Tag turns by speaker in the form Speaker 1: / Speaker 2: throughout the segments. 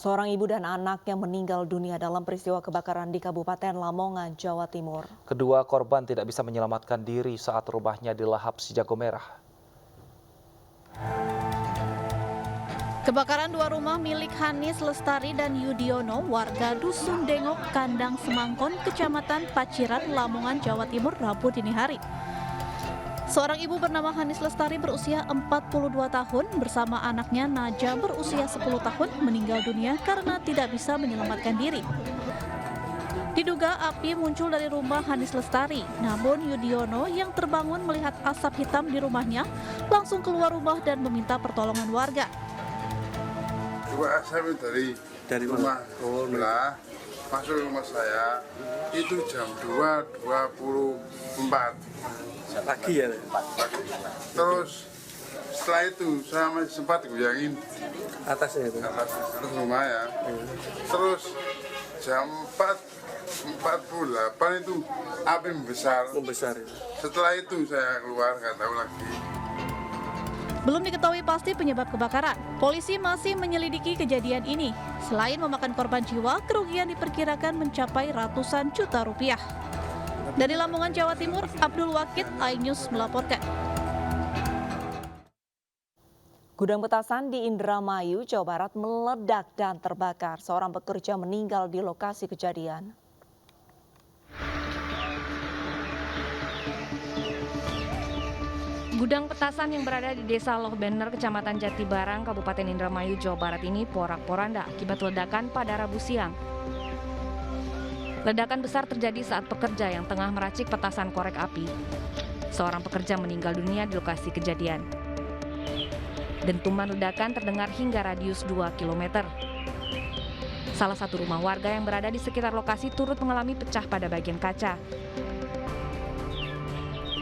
Speaker 1: Seorang ibu dan anaknya meninggal dunia dalam peristiwa kebakaran di Kabupaten Lamongan, Jawa Timur.
Speaker 2: Kedua korban tidak bisa menyelamatkan diri saat rumahnya dilahap si jago merah.
Speaker 3: Kebakaran dua rumah milik Hanis Lestari dan Yudiono, warga Dusun Dengok, Kandang Semangkon, Kecamatan Paciran, Lamongan, Jawa Timur, Rabu dini hari. Seorang ibu bernama Hanis Lestari berusia 42 tahun bersama anaknya Naja berusia 10 tahun meninggal dunia karena tidak bisa menyelamatkan diri. Diduga api muncul dari rumah Hanis Lestari, namun Yudiono yang terbangun melihat asap hitam di rumahnya langsung keluar rumah dan meminta pertolongan warga.
Speaker 4: Dua asap dari rumah sebelah masuk rumah saya itu jam 2.24
Speaker 5: pagi ya.
Speaker 4: Terus setelah itu saya masih sempat goyangin
Speaker 5: Atasnya itu.
Speaker 4: atas rumah ya. Terus jam 4.48 itu api membesar. Setelah itu saya keluar, nggak tahu lagi.
Speaker 3: Belum diketahui pasti penyebab kebakaran. Polisi masih menyelidiki kejadian ini. Selain memakan korban jiwa, kerugian diperkirakan mencapai ratusan juta rupiah. Dari Lamongan, Jawa Timur, Abdul Wakid, iNews melaporkan.
Speaker 1: Gudang petasan di Indramayu, Jawa Barat meledak dan terbakar. Seorang pekerja meninggal di lokasi kejadian.
Speaker 6: Gudang petasan yang berada di Desa Loh Bener, Kecamatan Jatibarang, Kabupaten Indramayu, Jawa Barat ini porak-poranda akibat ledakan pada Rabu siang. Ledakan besar terjadi saat pekerja yang tengah meracik petasan korek api. Seorang pekerja meninggal dunia di lokasi kejadian. Dentuman ledakan terdengar hingga radius 2 km. Salah satu rumah warga yang berada di sekitar lokasi turut mengalami pecah pada bagian kaca.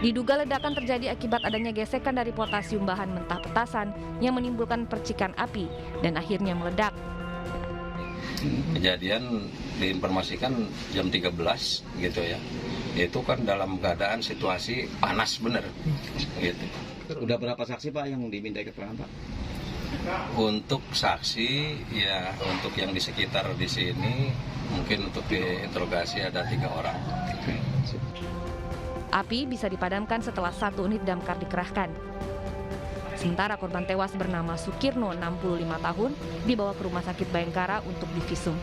Speaker 6: Diduga ledakan terjadi akibat adanya gesekan dari potasium bahan mentah petasan yang menimbulkan percikan api dan akhirnya meledak.
Speaker 7: Kejadian diinformasikan jam 13 gitu ya. Itu kan dalam keadaan situasi panas bener gitu.
Speaker 8: Udah berapa saksi Pak yang diminta keterangan Pak?
Speaker 7: Untuk saksi ya, untuk yang di sekitar di sini mungkin untuk diinterogasi ada 3 orang.
Speaker 6: Api bisa dipadamkan setelah 1 unit damkar dikerahkan. Sementara korban tewas bernama Sukirno, 65 tahun, dibawa ke Rumah Sakit Bayangkara untuk divisum.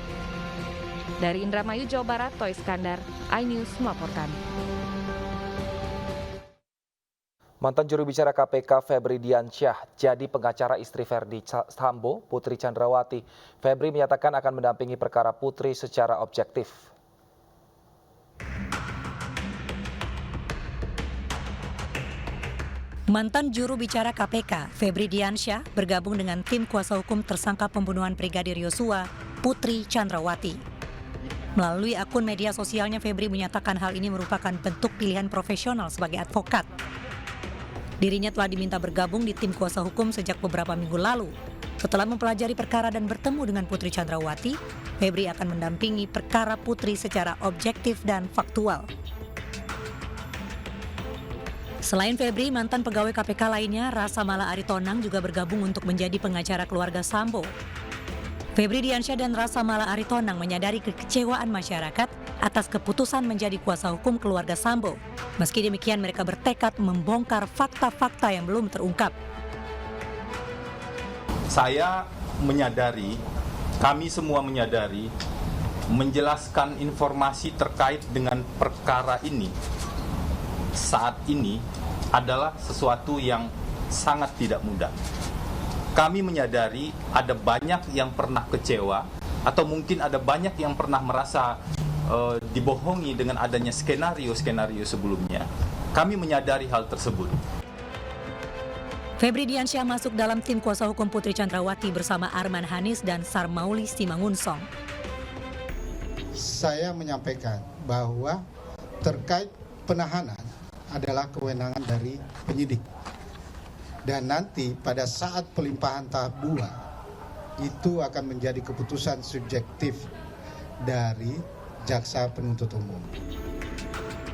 Speaker 6: Dari Indramayu, Jawa Barat, Toy Skandar, iNews melaporkan.
Speaker 2: Mantan juru bicara KPK Febri Diansyah jadi pengacara istri Verdi Sambo, Putri Chandrawati. Febri menyatakan akan mendampingi perkara Putri secara objektif.
Speaker 9: Mantan juru bicara KPK, Febri Diansyah, bergabung dengan tim kuasa hukum tersangka pembunuhan Brigadir Yosua, Putri Chandrawati. Melalui akun media sosialnya, Febri menyatakan hal ini merupakan bentuk pilihan profesional sebagai advokat. Dirinya telah diminta bergabung di tim kuasa hukum sejak beberapa minggu lalu. Setelah mempelajari perkara dan bertemu dengan Putri Chandrawati, Febri akan mendampingi perkara Putri secara objektif dan faktual. Selain Febri, mantan pegawai KPK lainnya, Rasa Mala Aritonang juga bergabung untuk menjadi pengacara keluarga Sambo. Febri Diansyah dan Rasa Mala Aritonang menyadari kekecewaan masyarakat atas keputusan menjadi kuasa hukum keluarga Sambo. Meski demikian, mereka bertekad membongkar fakta-fakta yang belum terungkap.
Speaker 10: Saya menyadari, kami semua menyadari, menjelaskan informasi terkait dengan perkara ini saat ini adalah sesuatu yang sangat tidak mudah. Kami menyadari ada banyak yang pernah kecewa atau mungkin ada banyak yang pernah merasa dibohongi dengan adanya skenario-skenario sebelumnya. Kami menyadari hal tersebut.
Speaker 9: Febri Diansyah masuk dalam tim kuasa hukum Putri Chandrawati bersama Arman Hanis dan Sarmauli Simangunsong.
Speaker 11: Saya menyampaikan bahwa terkait penahanan adalah kewenangan dari penyidik. Dan nanti pada saat pelimpahan tahap 2 itu akan menjadi keputusan subjektif dari jaksa penuntut umum.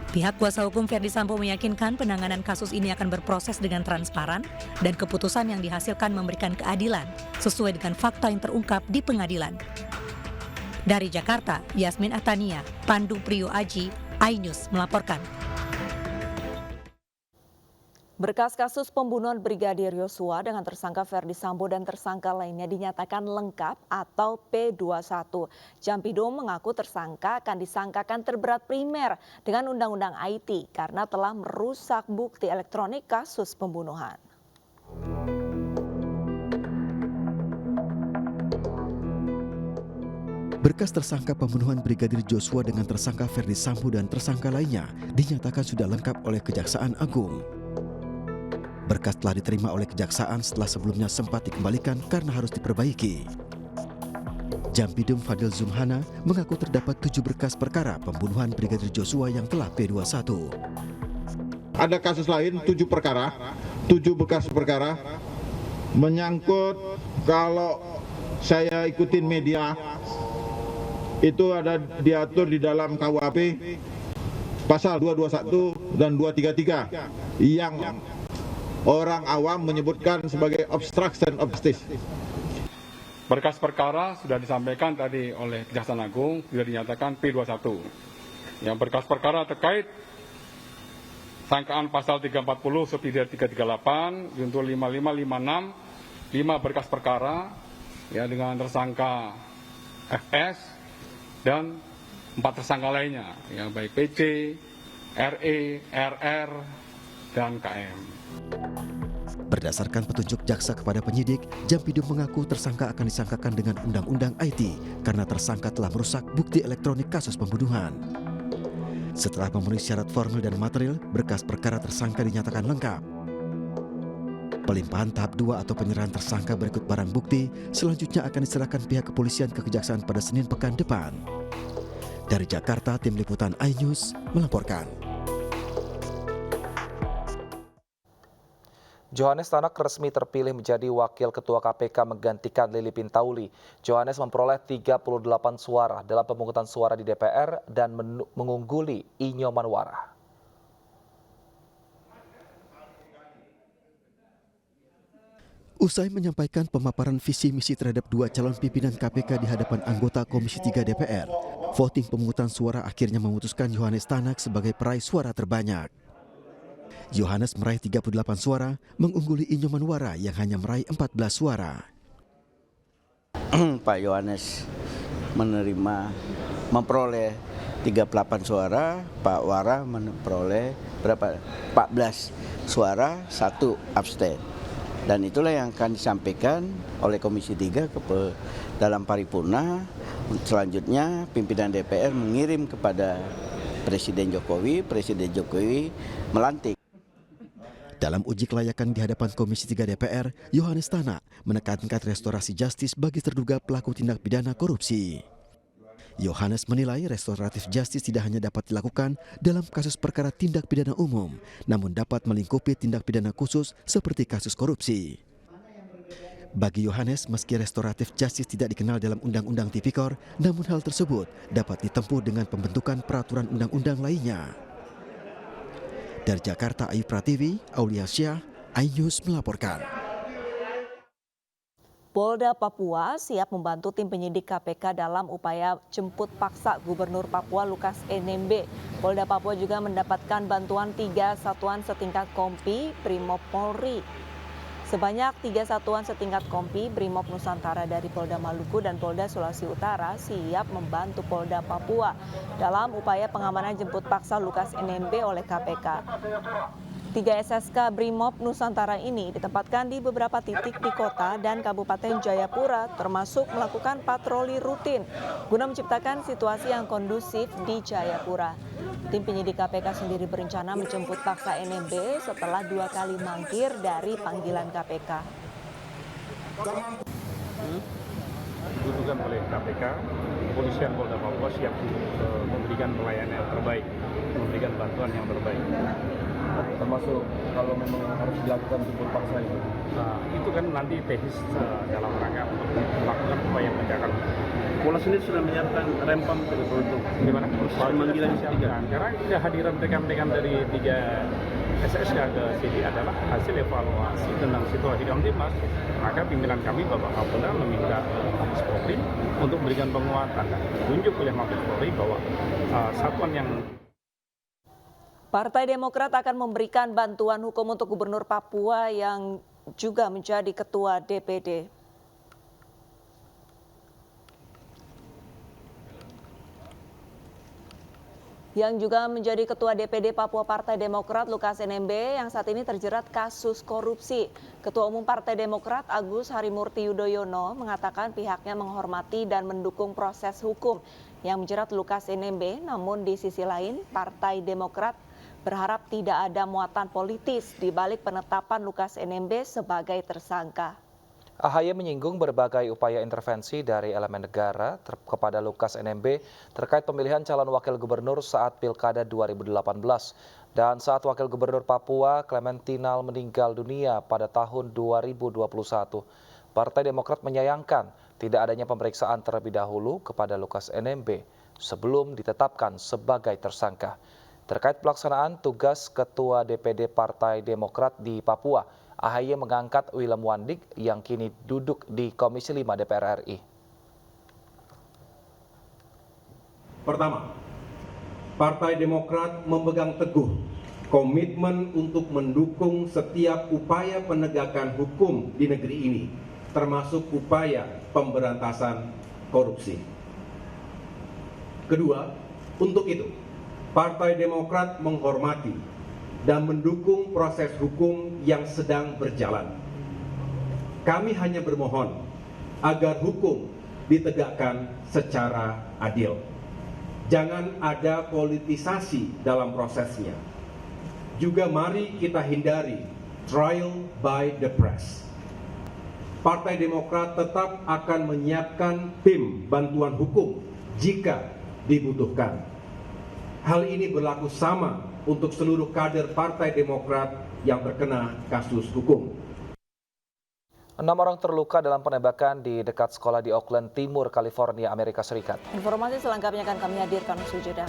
Speaker 9: Pihak kuasa hukum Verdi Sambo meyakinkan penanganan kasus ini akan berproses dengan transparan dan keputusan yang dihasilkan memberikan keadilan sesuai dengan fakta yang terungkap di pengadilan. Dari Jakarta, Yasmin Atania, Pandu Priyo Aji, iNews melaporkan.
Speaker 1: Berkas kasus pembunuhan Brigadir Yosua dengan tersangka Verdi Sambo dan tersangka lainnya dinyatakan lengkap atau P21. Jampidum mengaku tersangka akan disangkakan terberat primer dengan Undang-Undang IT karena telah merusak bukti elektronik kasus pembunuhan.
Speaker 12: Berkas tersangka pembunuhan Brigadir Joshua dengan tersangka Verdi Sambo dan tersangka lainnya dinyatakan sudah lengkap oleh Kejaksaan Agung. Berkas telah diterima oleh Kejaksaan setelah sebelumnya sempat dikembalikan karena harus diperbaiki. Jampidum Fadil Zumhana mengaku terdapat 7 berkas perkara pembunuhan Brigadir Joshua yang telah P21.
Speaker 13: Ada kasus lain 7 perkara, 7 bekas perkara menyangkut kalau saya ikutin media itu ada diatur di dalam KUHP pasal 221 dan 233 yang orang awam menyebutkan sebagai obstruction of justice.
Speaker 14: Berkas perkara sudah disampaikan tadi oleh Kejaksaan Agung, sudah dinyatakan P21. Yang berkas perkara terkait sangkaan pasal 340 subsidiar 338 junto 5556, 5 berkas perkara ya dengan tersangka FS dan 4 tersangka lainnya, ya baik PC, RE, RR, dan KM.
Speaker 12: Berdasarkan petunjuk jaksa kepada penyidik, Jampidum mengaku tersangka akan disangkakan dengan Undang-Undang IT karena tersangka telah merusak bukti elektronik kasus pembunuhan. Setelah memenuhi syarat formil dan material, berkas perkara tersangka dinyatakan lengkap. Pelimpahan tahap 2 atau penyerahan tersangka berikut barang bukti selanjutnya akan diserahkan pihak kepolisian ke Kejaksaan pada Senin pekan depan. Dari Jakarta, Tim Liputan iNews melaporkan.
Speaker 2: Johannes Tanak resmi terpilih menjadi Wakil Ketua KPK menggantikan Lili Pintauli. Johannes memperoleh 38 suara dalam pemungutan suara di DPR dan mengungguli Inyo Manwara.
Speaker 12: Usai menyampaikan pemaparan visi misi terhadap 2 calon pimpinan KPK di hadapan anggota Komisi 3 DPR, voting pemungutan suara akhirnya memutuskan Johannes Tanak sebagai peraih suara terbanyak. Johannes meraih 38 suara, mengungguli Inyo Manwara yang hanya meraih 14 suara.
Speaker 15: Pak Johannes memperoleh 38 suara, Pak Wara memperoleh berapa? 14 suara, 1 abstain. Dan itulah yang akan disampaikan oleh Komisi 3 dalam paripurna. Selanjutnya pimpinan DPR mengirim kepada Presiden Jokowi melantik.
Speaker 12: Dalam uji kelayakan di hadapan Komisi 3 DPR, Johannes Tanak menekankan restorasi justis bagi terduga pelaku tindak pidana korupsi. Johannes menilai restoratif justis tidak hanya dapat dilakukan dalam kasus perkara tindak pidana umum, namun dapat melingkupi tindak pidana khusus seperti kasus korupsi. Bagi Johannes, meski restoratif justis tidak dikenal dalam Undang-Undang Tipikor, namun hal tersebut dapat ditempuh dengan pembentukan peraturan undang-undang lainnya. Dari Jakarta, Ayu Pratiwi, Aulia Syah, iNews melaporkan.
Speaker 1: Polda Papua siap membantu tim penyidik KPK dalam upaya jemput paksa Gubernur Papua Lukas NMB. Polda Papua juga mendapatkan bantuan 3 satuan setingkat Kompi Brimob Polri. Sebanyak 3 satuan setingkat Kompi Brimob Nusantara dari Polda Maluku dan Polda Sulawesi Utara siap membantu Polda Papua dalam upaya pengamanan jemput paksa Lukas NMB oleh KPK. 3 SSK Brimob Nusantara ini ditempatkan di beberapa titik di kota dan Kabupaten Jayapura, termasuk melakukan patroli rutin guna menciptakan situasi yang kondusif di Jayapura. Tim penyidik KPK sendiri berencana menjemput paksa NMB setelah 2 kali mangkir dari panggilan KPK.
Speaker 16: Dibutuhkan oleh KPK, kepolisian Polda Papua siap memberikan pelayanan yang terbaik, memberikan bantuan yang terbaik. termasuk kalau memang harus dilakukan jemput paksa itu.
Speaker 17: Nah, itu kan nanti teknis dalam rangka untuk melakukan upaya penegakan.
Speaker 16: Polres sendiri sudah menyiapkan rempam untuk
Speaker 17: Gimana?
Speaker 16: pemanggilan
Speaker 17: Siapkan. Karena kehadiran rekan-rekan dari 3 SSK ke sini adalah hasil evaluasi tentang situasi dalam Timnas. Maka pimpinan kami Bapak Kapolda meminta Mabes Polri untuk memberikan penguatan dan ditunjuk oleh Mabes Polri bahwa satuan yang
Speaker 1: Partai Demokrat akan memberikan bantuan hukum untuk Gubernur Papua yang juga menjadi Ketua DPD. Yang juga menjadi Ketua DPD Papua Partai Demokrat Lukas NMB yang saat ini terjerat kasus korupsi. Ketua Umum Partai Demokrat Agus Harimurti Yudhoyono mengatakan pihaknya menghormati dan mendukung proses hukum yang menjerat Lukas NMB, namun di sisi lain Partai Demokrat berharap tidak ada muatan politis di balik penetapan Lukas NMB sebagai tersangka.
Speaker 2: AHY menyinggung berbagai upaya intervensi dari elemen negara kepada Lukas NMB terkait pemilihan calon wakil gubernur saat Pilkada 2018 dan saat wakil gubernur Papua Clementinal meninggal dunia pada tahun 2021. Partai Demokrat menyayangkan tidak adanya pemeriksaan terlebih dahulu kepada Lukas NMB sebelum ditetapkan sebagai tersangka. Terkait pelaksanaan tugas Ketua DPD Partai Demokrat di Papua, AHY mengangkat Willem Wandik yang kini duduk di Komisi 5 DPR RI.
Speaker 18: Pertama, Partai Demokrat memegang teguh komitmen untuk mendukung setiap upaya penegakan hukum di negeri ini, termasuk upaya pemberantasan korupsi. Kedua, untuk itu, Partai Demokrat menghormati dan mendukung proses hukum yang sedang berjalan. Kami hanya bermohon agar hukum ditegakkan secara adil. Jangan ada politisasi dalam prosesnya. Juga mari kita hindari trial by the press. Partai Demokrat tetap akan menyiapkan tim bantuan hukum jika dibutuhkan. Hal ini berlaku sama untuk seluruh kader Partai Demokrat yang terkena kasus hukum.
Speaker 2: 6 orang terluka dalam penembakan di dekat sekolah di Oakland Timur, California, Amerika Serikat.
Speaker 1: Informasi selengkapnya akan kami hadirkan usai jeda.